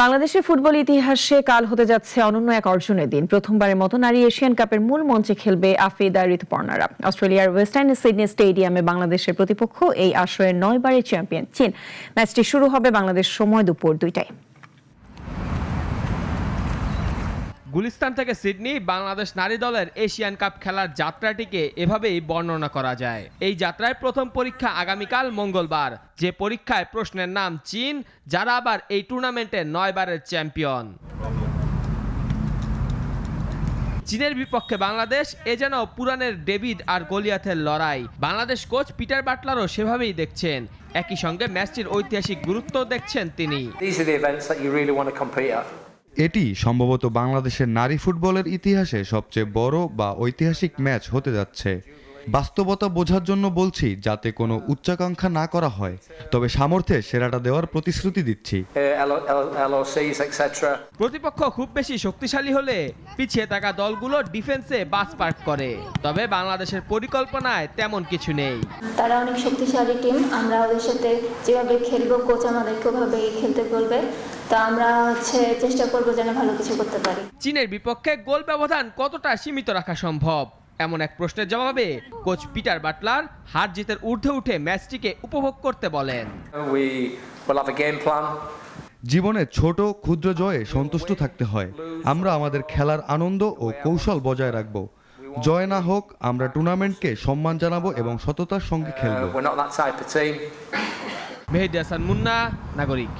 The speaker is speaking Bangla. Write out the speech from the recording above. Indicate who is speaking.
Speaker 1: বাংলাদেশের ফুটবল ইতিহাসে কাল হতে যাচ্ছে অনন্য এক অর্জনের দিন। প্রথমবারের মতো নারী এশিয়ান কাপের মূল মঞ্চে খেলবে আফ্রিদা ঋতুপর্ণারা। অস্ট্রেলিয়ার ওয়েস্টার্ন সিডনি স্টেডিয়ামে বাংলাদেশের প্রতিপক্ষ এই আসরের 9 বারের চ্যাম্পিয়ন চীন। ম্যাচটি শুরু হবে বাংলাদেশ সময় দুপুর 2টায়।
Speaker 2: গুলিস্তান থেকে সিডনি বাংলাদেশ নারী দলের এশিয়ান কাপ খেলার যাত্রাটিকে এভাবেই বর্ণনা করা যায়। এই যাত্রায় প্রথম পরীক্ষা আগামীকাল মঙ্গলবার, যে পরীক্ষায় প্রশ্নের নাম চীন, যারা আবার এই টুর্নামেন্টের 9 বারের চ্যাম্পিয়ন। চীনের বিপক্ষে বাংলাদেশ এ যেন পুরাণের ডেভিড আর গলিয়াথের লড়াই। বাংলাদেশ কোচ পিটার বাটলারও সেভাবেই দেখছেন। একই সঙ্গে ম্যাচটির ঐতিহাসিক গুরুত্ব দেখছেন তিনি।
Speaker 3: এটি সম্ভবত বাংলাদেশের নারী ফুটবলের ইতিহাসে সবচেয়ে বড় বা ঐতিহাসিক ম্যাচ হতে যাচ্ছে। বাস্তবতা বোঝার জন্য বলছি, যাতে কোনো উচ্চাকাঙ্ক্ষা না করা হয়, তবে সামর্থ্যে সেরাটা দেওয়ার প্রতিশ্রুতি দিচ্ছি।
Speaker 2: প্রতিপক্ষ খুব বেশি শক্তিশালী হলে পিছিয়ে থাকা দলগুলো ডিফেন্সে বাস পার্ক করে, তবে বাংলাদেশের পরিকল্পনায় তেমন কিছু নেই।
Speaker 4: তারা অনেক শক্তিশালী টিম, আমরা ওদের সাথে যেভাবে খেলবো, কোচ আমাদেরকে ওভাবে খেলতে বলবে, তা আমরা চেষ্টা করবো যেন ভালো কিছু করতে পারি।
Speaker 2: চীনের বিপক্ষে গোল ব্যবধান কতটা সীমিত রাখা সম্ভব, এমন এক প্রশ্নের জবাবে কোচ পিটার বাটলার হার জিতের ঊর্ধ্বে উঠে ম্যাচটিকে উপভোগ করতে বলেন।
Speaker 3: জীবনে ছোট ক্ষুদ্র জয়ে সন্তুষ্ট থাকতে হয়। আমরা আমাদের খেলার আনন্দ ও কৌশল বজায় রাখব। জয় না হোক, আমরা টুর্নামেন্টকে সম্মান জানাবো এবং সততার সঙ্গে খেলব।
Speaker 2: মেহেদী হাসান মুন্না, নাগরিক।